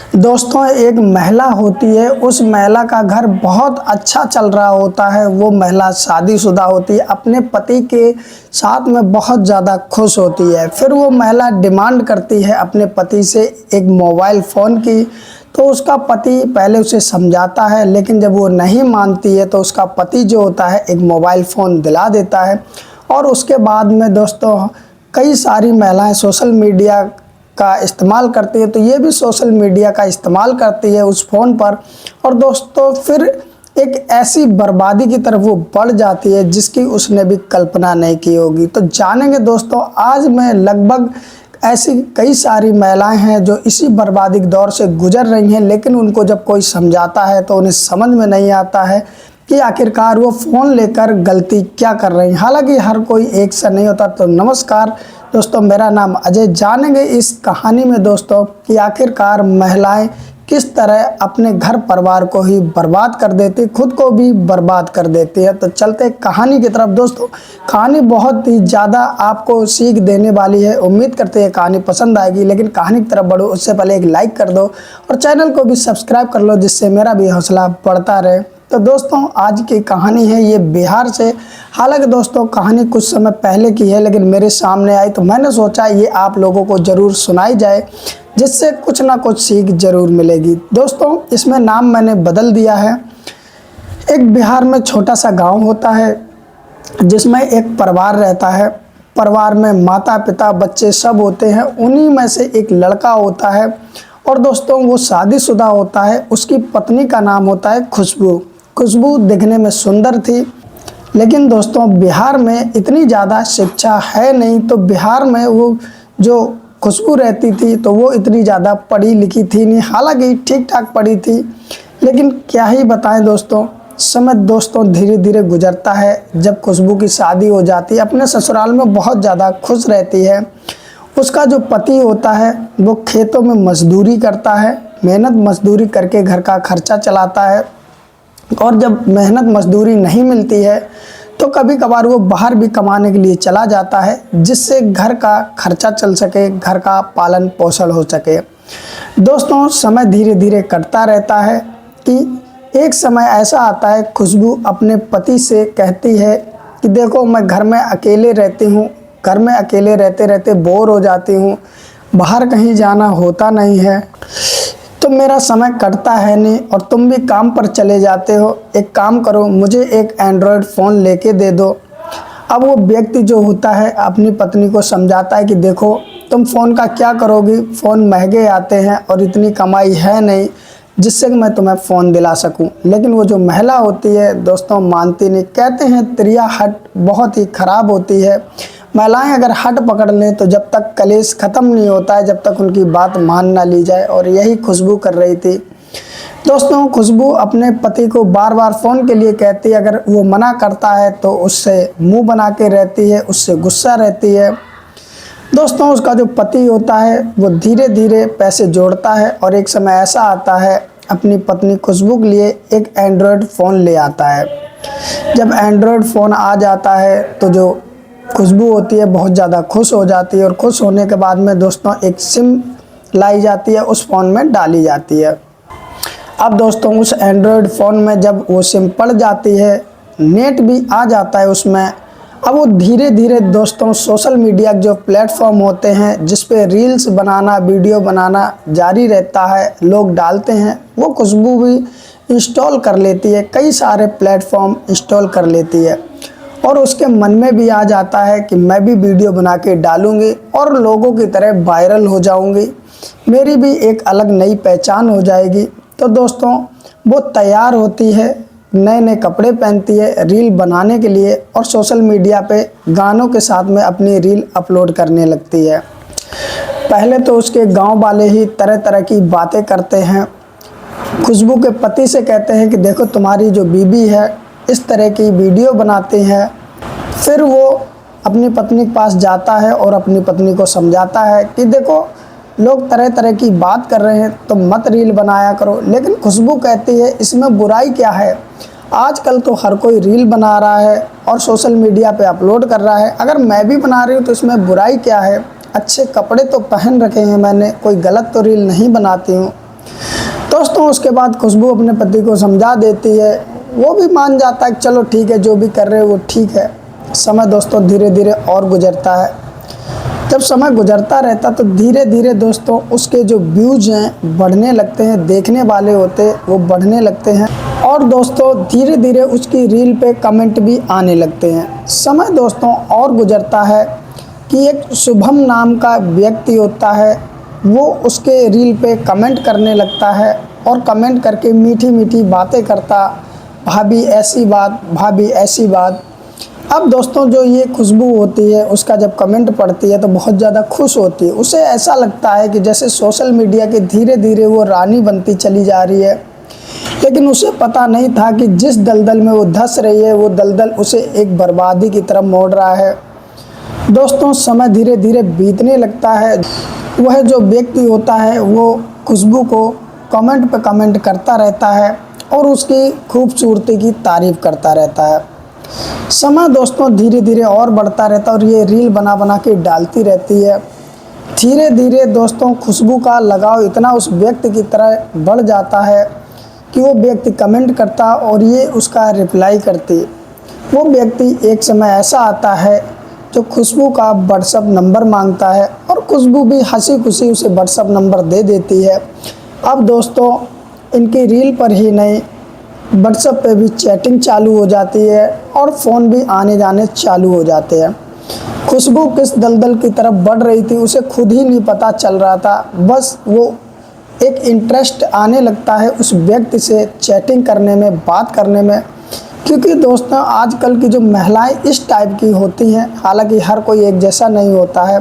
दोस्तों, एक महिला होती है, उस महिला का घर बहुत अच्छा चल रहा होता है। वो महिला शादीशुदा होती है, अपने पति के साथ में बहुत ज़्यादा खुश होती है। फिर वो महिला डिमांड करती है अपने पति से एक मोबाइल फ़ोन की। तो उसका पति पहले उसे समझाता है, लेकिन जब वो नहीं मानती है तो उसका पति जो होता है एक मोबाइल फ़ोन दिला देता है। और उसके बाद में दोस्तों कई सारी महिलाएं सोशल मीडिया का इस्तेमाल करती है, तो ये भी सोशल मीडिया का इस्तेमाल करती है उस फ़ोन पर। और दोस्तों फिर एक ऐसी बर्बादी की तरफ वो बढ़ जाती है जिसकी उसने भी कल्पना नहीं की होगी। तो जानेंगे दोस्तों, आज मैं लगभग ऐसी कई सारी महिलाएं हैं जो इसी बर्बादी के दौर से गुजर रही हैं, लेकिन उनको जब कोई समझाता है तो उन्हें समझ में नहीं आता है कि आखिरकार वो फ़ोन लेकर गलती क्या कर रही हैं। हालांकि हर कोई एक सा नहीं होता। तो नमस्कार दोस्तों, मेरा नाम अजय। जानेंगे इस कहानी में दोस्तों कि आखिरकार महिलाएं किस तरह अपने घर परिवार को ही बर्बाद कर देती, खुद को भी बर्बाद कर देती है। तो चलते कहानी की तरफ। दोस्तों, कहानी बहुत ही ज़्यादा आपको सीख देने वाली है। उम्मीद करते हैं कहानी पसंद आएगी, लेकिन कहानी की तरफ बढ़ो उससे पहले एक लाइक कर दो और चैनल को भी सब्सक्राइब कर लो, जिससे मेरा भी हौसला बढ़ता रहे। तो दोस्तों, आज की कहानी है ये बिहार से। हालांकि दोस्तों कहानी कुछ समय पहले की है, लेकिन मेरे सामने आई तो मैंने सोचा ये आप लोगों को ज़रूर सुनाई जाए, जिससे कुछ ना कुछ सीख ज़रूर मिलेगी। दोस्तों, इसमें नाम मैंने बदल दिया है। एक बिहार में छोटा सा गांव होता है जिसमें एक परिवार रहता है। परिवार में माता पिता बच्चे सब होते हैं। उन्हीं में से एक लड़का होता है और दोस्तों वो शादीशुदा होता है। उसकी पत्नी का नाम होता है खुशबू। खुशबू दिखने में सुंदर थी, लेकिन दोस्तों बिहार में इतनी ज़्यादा शिक्षा है नहीं, तो बिहार में वो जो खुशबू रहती थी तो वो इतनी ज़्यादा पढ़ी लिखी थी नहीं। हालांकि ठीक ठाक पढ़ी थी, लेकिन क्या ही बताएं दोस्तों, समय दोस्तों धीरे धीरे गुजरता है। जब खुशबू की शादी हो जाती है, अपने ससुराल में बहुत ज़्यादा खुश रहती है। उसका जो पति होता है वो खेतों में मजदूरी करता है, मेहनत मजदूरी करके घर का खर्चा चलाता है। और जब मेहनत मजदूरी नहीं मिलती है तो कभी कभार वो बाहर भी कमाने के लिए चला जाता है, जिससे घर का खर्चा चल सके, घर का पालन पोषण हो सके। दोस्तों, समय धीरे धीरे कटता रहता है कि एक समय ऐसा आता है, खुशबू अपने पति से कहती है कि देखो, मैं घर में अकेले रहती हूँ, घर में अकेले रहते रहते बोर हो जाती हूँ, बाहर कहीं जाना होता नहीं है, तो मेरा समय कटता है नहीं और तुम भी काम पर चले जाते हो। एक काम करो, मुझे एक एंड्रॉयड फ़ोन लेके दे दो। अब वो व्यक्ति जो होता है अपनी पत्नी को समझाता है कि देखो, तुम फ़ोन का क्या करोगी, फ़ोन महंगे आते हैं और इतनी कमाई है नहीं जिससे कि मैं तुम्हें फ़ोन दिला सकूं। लेकिन वो जो महिला होती है दोस्तों मानती नहीं। कहते हैं त्रिया हट बहुत ही ख़राब होती है। महिलाएं अगर हट पकड़ लें तो जब तक कलेश ख़त्म नहीं होता है, जब तक उनकी बात मान ना ली जाए। और यही खुशबू कर रही थी। दोस्तों, खुशबू अपने पति को बार बार फ़ोन के लिए कहती है, अगर वो मना करता है तो उससे मुंह बना के रहती है, उससे गुस्सा रहती है। दोस्तों, उसका जो पति होता है वो धीरे धीरे पैसे जोड़ता है और एक समय ऐसा आता है, अपनी पत्नी खुशबू के लिए एक एंड्रॉयड फ़ोन ले आता है। जब एंड्रॉयड फ़ोन आ जाता है तो जो खुशबू होती है बहुत ज़्यादा खुश हो जाती है। और खुश होने के बाद में दोस्तों एक सिम लाई जाती है, उस फ़ोन में डाली जाती है। अब दोस्तों उस एंड्रॉयड फ़ोन में जब वो सिम पड़ जाती है, नेट भी आ जाता है उसमें। अब वो धीरे धीरे दोस्तों सोशल मीडिया के जो प्लेटफॉर्म होते हैं जिस पे रील्स बनाना, वीडियो बनाना जारी रहता है, लोग डालते हैं, वो खुशबू भी इंस्टॉल कर लेती है। कई सारे प्लेटफॉर्म इंस्टॉल कर लेती है और उसके मन में भी आ जाता है कि मैं भी वीडियो बना के डालूँगी और लोगों की तरह वायरल हो जाऊँगी, मेरी भी एक अलग नई पहचान हो जाएगी। तो दोस्तों वो तैयार होती है, नए नए कपड़े पहनती है रील बनाने के लिए और सोशल मीडिया पे गानों के साथ में अपनी रील अपलोड करने लगती है। पहले तो उसके गांव वाले ही तरह तरह की बातें करते हैं। खुशबू के पति से कहते हैं कि देखो, तुम्हारी जो बीबी है इस तरह की वीडियो बनाती है। फिर वो अपनी पत्नी के पास जाता है और अपनी पत्नी को समझाता है कि देखो, लोग तरह तरह की बात कर रहे हैं तो मत रील बनाया करो। लेकिन खुशबू कहती है इसमें बुराई क्या है, आजकल तो हर कोई रील बना रहा है और सोशल मीडिया पे अपलोड कर रहा है, अगर मैं भी बना रही हूँ तो इसमें बुराई क्या है, अच्छे कपड़े तो पहन रखे हैं मैंने, कोई गलत तो रील नहीं बनाती हूँ। दोस्तों उसके बाद खुशबू अपने पति को समझा देती है, वो भी मान जाता है कि चलो ठीक है, जो भी कर रहे हो वो ठीक है। समय दोस्तों धीरे धीरे और गुजरता है। जब समय गुजरता रहता तो धीरे धीरे दोस्तों उसके जो व्यूज़ हैं बढ़ने लगते हैं, देखने वाले होते वो बढ़ने लगते हैं, और दोस्तों धीरे धीरे उसकी रील पे कमेंट भी आने लगते हैं। समय दोस्तों और गुजरता है कि एक शुभम नाम का व्यक्ति होता है, वो उसके रील पे कमेंट करने लगता है और कमेंट करके मीठी मीठी बातें करता, भाभी ऐसी बात, भाभी ऐसी बात। अब दोस्तों जो ये खुशबू होती है उसका जब कमेंट पढ़ती है तो बहुत ज़्यादा खुश होती है। उसे ऐसा लगता है कि जैसे सोशल मीडिया के धीरे धीरे वो रानी बनती चली जा रही है, लेकिन उसे पता नहीं था कि जिस दलदल में वो धंस रही है वो दलदल उसे एक बर्बादी की तरफ मोड़ रहा है। दोस्तों समय धीरे धीरे बीतने लगता है। वह जो व्यक्ति होता है वो खुशबू को कमेंट पे कमेंट करता रहता है और उसकी खूबसूरती की तारीफ़ करता रहता है। समय दोस्तों धीरे धीरे और बढ़ता रहता है और ये रील बना बना के डालती रहती है। धीरे धीरे दोस्तों खुशबू का लगाव इतना उस व्यक्ति की तरह बढ़ जाता है कि वो व्यक्ति कमेंट करता और ये उसका रिप्लाई करती। वो व्यक्ति एक समय ऐसा आता है जो खुशबू का व्हाट्सअप नंबर मांगता है और खुशबू भी हंसी खुशी उसे व्हाट्सअप नंबर दे देती है। अब दोस्तों इनकी रील पर ही नहीं, व्हाट्सएप पे भी चैटिंग चालू हो जाती है और फ़ोन भी आने जाने चालू हो जाते हैं। खुशबू किस दलदल की तरफ बढ़ रही थी उसे खुद ही नहीं पता चल रहा था। बस वो एक इंटरेस्ट आने लगता है उस व्यक्ति से चैटिंग करने में, बात करने में, क्योंकि दोस्तों आजकल की जो महिलाएं इस टाइप की होती हैं, हालांकि हर कोई एक जैसा नहीं होता है,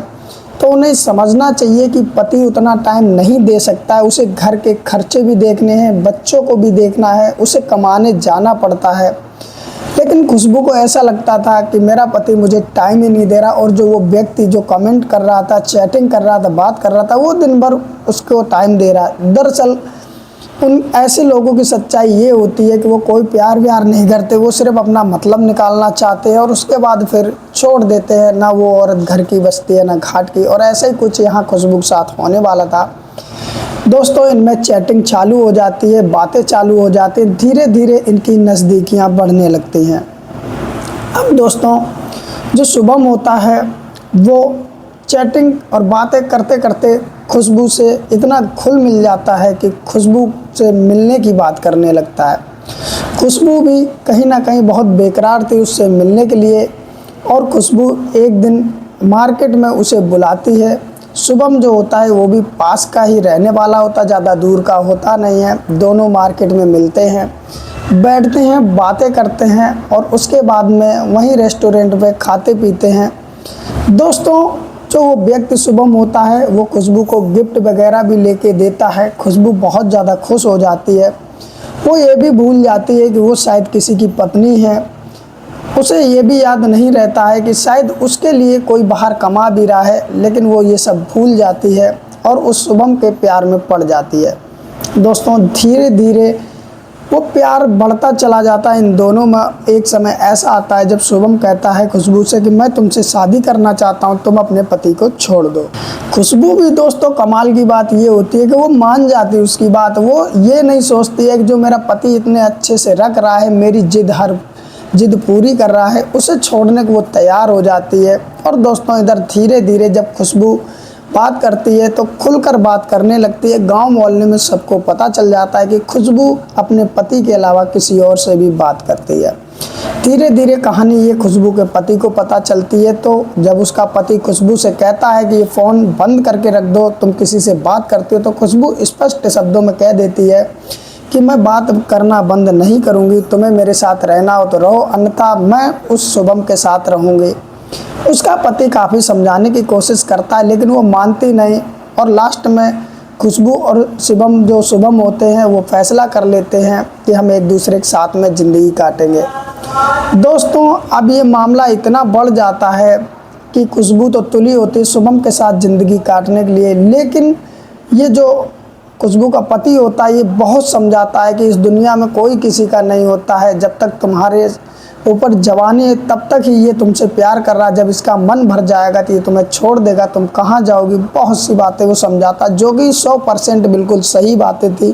तो उन्हें समझना चाहिए कि पति उतना टाइम नहीं दे सकता है, उसे घर के खर्चे भी देखने हैं, बच्चों को भी देखना है, उसे कमाने जाना पड़ता है। लेकिन खुशबू को ऐसा लगता था कि मेरा पति मुझे टाइम ही नहीं दे रहा, और जो वो व्यक्ति जो कमेंट कर रहा था, चैटिंग कर रहा था, बात कर रहा था, वो दिन भर उसको टाइम दे रहा है। दरअसल उन ऐसे लोगों की सच्चाई ये होती है कि वो कोई प्यार व्यार नहीं करते, वो सिर्फ अपना मतलब निकालना चाहते हैं और उसके बाद फिर छोड़ देते हैं। ना वो औरत घर की बसती है ना घाट की, और ऐसा ही कुछ यहाँ खुशबू के साथ होने वाला था। दोस्तों इनमें चैटिंग चालू हो जाती है, बातें चालू हो जाती हैं, धीरे धीरे इनकी नज़दीकियाँ बढ़ने लगती हैं। अब दोस्तों जो शुभम होता है वो चैटिंग और बातें करते करते खुशबू से इतना घुल मिल जाता है कि खुशबू से मिलने की बात करने लगता है। खुशबू भी कहीं ना कहीं बहुत बेकरार थी उससे मिलने के लिए, और खुशबू एक दिन मार्केट में उसे बुलाती है। शुभम जो होता है वो भी पास का ही रहने वाला होता, ज़्यादा दूर का होता नहीं है। दोनों मार्केट में मिलते हैं, बैठते हैं, बातें करते हैं और उसके बाद में वहीं रेस्टोरेंट पे खाते पीते हैं। दोस्तों जो वो व्यक्ति शुभम होता है वो खुशबू को गिफ्ट वगैरह भी लेके देता है। खुशबू बहुत ज़्यादा खुश हो जाती है। वो ये भी भूल जाती है कि वो शायद किसी की पत्नी है। उसे ये भी याद नहीं रहता है कि शायद उसके लिए कोई बाहर कमा भी रहा है, लेकिन वो ये सब भूल जाती है और उस शुभम के प्यार में पड़ जाती है। दोस्तों धीरे धीरे वो प्यार बढ़ता चला जाता है इन दोनों में। एक समय ऐसा आता है जब शुभम कहता है खुशबू से कि मैं तुमसे शादी करना चाहता हूँ, तुम अपने पति को छोड़ दो। खुशबू भी दोस्तों कमाल की बात ये होती है कि वो मान जाती है उसकी बात। वो ये नहीं सोचती है कि जो मेरा पति इतने अच्छे से रख रहा है, मेरी जिद पूरी कर रहा है, उसे छोड़ने को वो तैयार हो जाती है। और दोस्तों इधर धीरे धीरे जब खुशबू बात करती है तो खुलकर बात करने लगती है। गांव मोहल्ले में सबको पता चल जाता है कि खुशबू अपने पति के अलावा किसी और से भी बात करती है। धीरे धीरे कहानी ये खुशबू के पति को पता चलती है, तो जब उसका पति खुशबू से कहता है कि ये फ़ोन बंद करके रख दो, तुम किसी से बात करती हो, तो खुशबू स्पष्ट शब्दों में कह देती है कि मैं बात करना बंद नहीं करूँगी, तुम्हें मेरे साथ रहना हो तो रहो, अन्यथा मैं उस शुभम के साथ रहूँगी। उसका पति काफ़ी समझाने की कोशिश करता है लेकिन वो मानती नहीं, और लास्ट में खुशबू और शुभम होते हैं वो फैसला कर लेते हैं कि हम एक दूसरे के साथ में ज़िंदगी काटेंगे। दोस्तों अब ये मामला इतना बढ़ जाता है कि खुशबू तो तुली होती है शुभम के साथ ज़िंदगी काटने के लिए, लेकिन ये जो खुशबू का पति होता है ये बहुत समझाता है कि इस दुनिया में कोई किसी का नहीं होता है, जब तक तुम्हारे ऊपर जवानी है तब तक ही ये तुमसे प्यार कर रहा है, जब इसका मन भर जाएगा तो ये तुम्हें छोड़ देगा, तुम कहाँ जाओगी। बहुत सी बातें वो समझाता, जो कि 100% बिल्कुल सही बातें थी,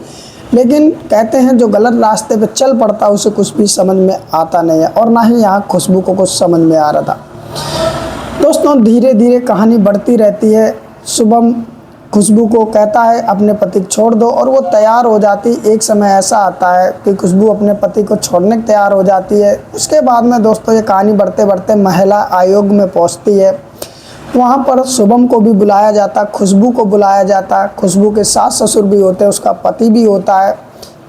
लेकिन कहते हैं जो गलत रास्ते पे चल पड़ता है उसे कुछ भी समझ में आता नहीं है, और ना ही यहाँ खुशबू को कुछ समझ में आ रहा था। दोस्तों धीरे धीरे कहानी बढ़ती रहती है। शुभम खुशबू को कहता है अपने पति को छोड़ दो, और वो तैयार हो जाती। एक समय ऐसा आता है कि खुशबू अपने पति को छोड़ने को तैयार हो जाती है। उसके बाद में दोस्तों ये कहानी बढ़ते बढ़ते महिला आयोग में पहुंचती है। वहाँ पर शुभम को भी बुलाया जाता, खुशबू को बुलाया जाता। खुशबू के सास ससुर भी होते हैं, उसका पति भी होता है।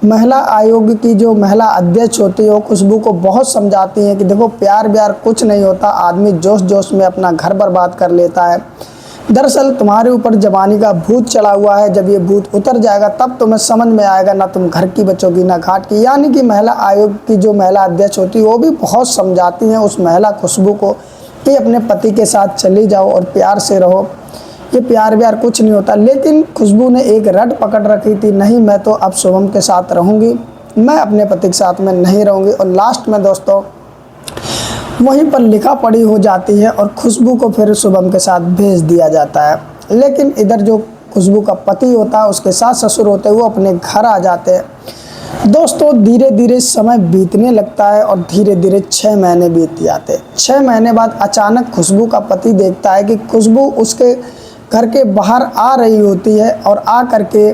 महिला आयोग की जो महिला अध्यक्ष होती है वो खुशबू को बहुत समझाती हैं कि देखो प्यार व्यार कुछ नहीं होता, आदमी जोश जोश में अपना घर बर्बाद कर लेता है। दरअसल तुम्हारे ऊपर जवानी का भूत चढ़ा हुआ है, जब ये भूत उतर जाएगा तब तुम्हें समझ में आएगा, ना तुम घर की बचोगी ना घाट की। यानी कि महिला आयोग की जो महिला अध्यक्ष होती है वो भी बहुत समझाती हैं उस महिला खुशबू को कि अपने पति के साथ चली जाओ और प्यार से रहो, ये प्यार व्यार कुछ नहीं होता। लेकिन खुशबू ने एक रट पकड़ रखी थी, नहीं मैं तो अब शुभम के साथ रहूँगी, मैं अपने पति के साथ में नहीं रहूँगी। और लास्ट में दोस्तों वहीं पर लिखा पड़ी हो जाती है और खुशबू को फिर शुभम के साथ भेज दिया जाता है। लेकिन इधर जो खुशबू का पति होता है, उसके सास ससुर होते हैं, वो अपने घर आ जाते हैं। दोस्तों धीरे धीरे समय बीतने लगता है और धीरे धीरे 6 महीने बीत जाते हैं। 6 महीने बाद अचानक खुशबू का पति देखता है कि खुशबू उसके घर के बाहर आ रही होती है और आ करके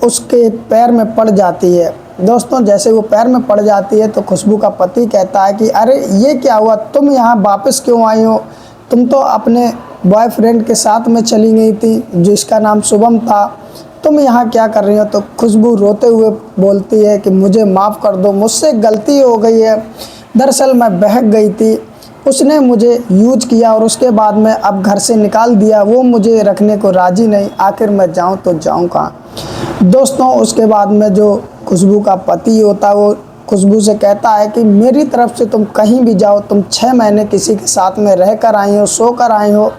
उसके पैर में पड़ जाती है। दोस्तों जैसे वो पैर में पड़ जाती है तो खुशबू का पति कहता है कि अरे ये क्या हुआ, तुम यहाँ वापस क्यों आई हो, तुम तो अपने बॉयफ्रेंड के साथ में चली गई थी जिसका नाम शुभम था, तुम यहाँ क्या कर रही हो। तो खुशबू रोते हुए बोलती है कि मुझे माफ़ कर दो, मुझसे गलती हो गई है, दरअसल मैं बहक गई थी, उसने मुझे यूज किया और उसके बाद में अब घर से निकाल दिया, वो मुझे रखने को राज़ी नहीं, आखिर मैं जाऊँ तो जाऊँ कहाँ। दोस्तों उसके बाद में जो खुशबू का पति होता है वो खुशबू से कहता है कि मेरी तरफ से तुम कहीं भी जाओ, तुम 6 महीने किसी के साथ में रह कर आई हो, सो कर आई हो,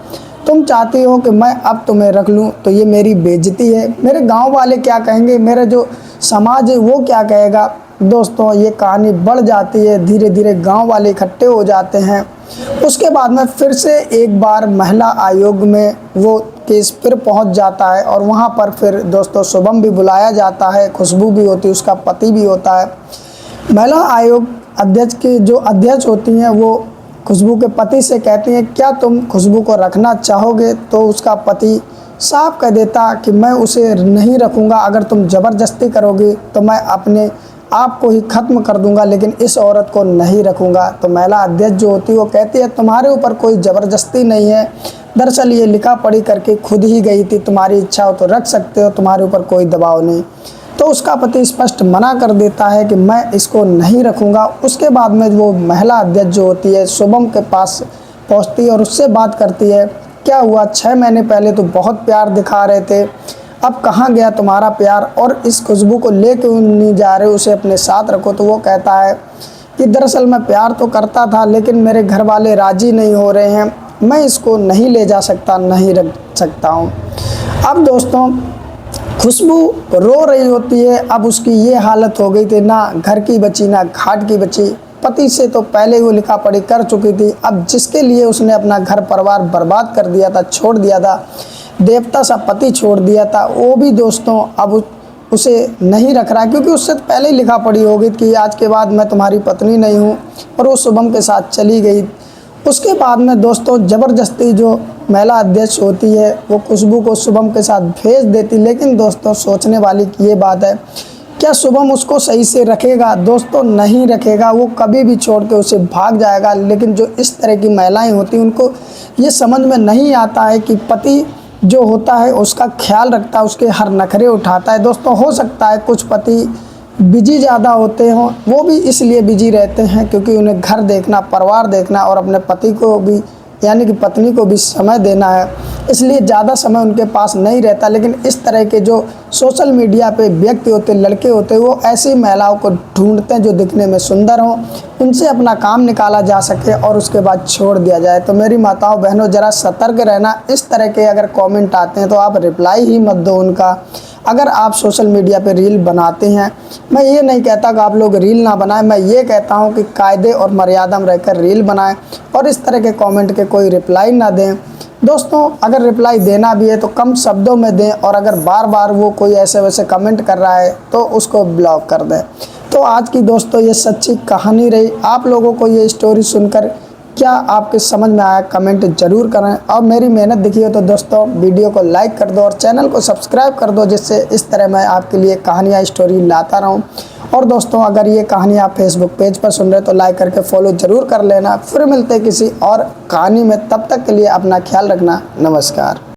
तुम चाहती हो कि मैं अब तुम्हें रख लूँ तो ये मेरी बेइज्जती है, मेरे गांव वाले क्या कहेंगे, मेरा जो समाज है वो क्या कहेगा। दोस्तों ये कहानी बढ़ जाती है, धीरे धीरे गांव वाले इकट्ठे हो जाते हैं। उसके बाद में फिर से एक बार महिला आयोग में वो केस फिर पहुंच जाता है और वहां पर फिर दोस्तों शुभम भी बुलाया जाता है, खुशबू भी होती है, उसका पति भी होता है। महिला आयोग अध्यक्ष की जो अध्यक्ष होती हैं वो खुशबू के पति से कहती हैं क्या तुम खुशबू को रखना चाहोगे। तो उसका पति साफ कह देता कि मैं उसे नहीं रखूँगा, अगर तुम ज़बरदस्ती करोगी तो मैं अपने आप को ही ख़त्म कर दूंगा, लेकिन इस औरत को नहीं रखूँगा। तो महिला अध्यक्ष जो होती है वो कहती है तुम्हारे ऊपर कोई ज़बरदस्ती नहीं है, दरअसल ये लिखा पढ़ी करके खुद ही गई थी, तुम्हारी इच्छा हो तो रख सकते हो, तुम्हारे ऊपर कोई दबाव नहीं। तो उसका पति स्पष्ट मना कर देता है कि मैं इसको नहीं रखूँगा। उसके बाद में वो महिला अध्यक्ष जो होती है शुभम के पास पहुँचती है और उससे बात करती है क्या हुआ, 6 महीने पहले तो बहुत प्यार दिखा रहे थे, अब कहाँ गया तुम्हारा प्यार, और इस खुशबू को ले क्यों नहीं जा रहे, उसे अपने साथ रखो। तो वो कहता है कि दरअसल मैं प्यार तो करता था लेकिन मेरे घर वाले राज़ी नहीं हो रहे हैं, मैं इसको नहीं ले जा सकता, नहीं रख सकता हूँ। अब दोस्तों खुशबू रो रही होती है, अब उसकी ये हालत हो गई थी, ना घर की बची ना घाट की बची। पति से तो पहले वो लिखा पढ़ी कर चुकी थी, अब जिसके लिए उसने अपना घर परिवार बर्बाद कर दिया था, छोड़ दिया था, देवता सा पति छोड़ दिया था, वो भी दोस्तों अब उसे नहीं रख रहा, क्योंकि उससे पहले ही लिखा पढ़ी हो गई कि आज के बाद मैं तुम्हारी पत्नी नहीं हूँ, और वो शुभम के साथ चली गई। उसके बाद में दोस्तों ज़बरदस्ती जो महिला अध्यक्ष होती है वो खुशबू को शुभम के साथ भेज देती। लेकिन दोस्तों सोचने वाली ये बात है, क्या शुभम उसको सही से रखेगा? दोस्तों नहीं रखेगा, वो कभी भी छोड़ के उसे भाग जाएगा। लेकिन जो इस तरह की महिलाएं होती हैं उनको ये समझ में नहीं आता है कि पति जो होता है उसका ख्याल रखता है, उसके हर नखरे उठाता है। दोस्तों हो सकता है कुछ पति बिजी ज़्यादा होते हों, वो भी इसलिए बिजी रहते हैं क्योंकि उन्हें घर देखना, परिवार देखना और अपने पति को भी यानी कि पत्नी को भी समय देना है, इसलिए ज़्यादा समय उनके पास नहीं रहता। लेकिन इस तरह के जो सोशल मीडिया पे व्यक्ति होते हैं, लड़के होते हैं, वो ऐसी महिलाओं को ढूंढते हैं जो दिखने में सुंदर हों, उनसे अपना काम निकाला जा सके और उसके बाद छोड़ दिया जाए। तो मेरी माताओं बहनों ज़रा सतर्क रहना, इस तरह के अगर कमेंट आते हैं तो आप रिप्लाई ही मत दो उनका। अगर आप सोशल मीडिया पे रील बनाते हैं, मैं ये नहीं कहता कि आप लोग रील ना बनाएं, मैं ये कहता हूँ कि कायदे और मर्यादा में रहकर रील बनाएं और इस तरह के कमेंट के कोई रिप्लाई ना दें। दोस्तों अगर रिप्लाई देना भी है तो कम शब्दों में दें, और अगर बार बार वो कोई ऐसे वैसे कमेंट कर रहा है तो उसको ब्लॉक कर दें। तो आज की दोस्तों ये सच्ची कहानी रही। आप लोगों को ये स्टोरी सुनकर क्या आपके समझ में आया, कमेंट जरूर करें। और मेरी मेहनत दिखी हो तो दोस्तों वीडियो को लाइक कर दो और चैनल को सब्सक्राइब कर दो, जिससे इस तरह मैं आपके लिए कहानियाँ स्टोरी लाता रहूं। और दोस्तों अगर ये कहानी आप फेसबुक पेज पर सुन रहे तो लाइक करके फॉलो जरूर कर लेना। फिर मिलते हैं किसी और कहानी में, तब तक के लिए अपना ख्याल रखना। नमस्कार।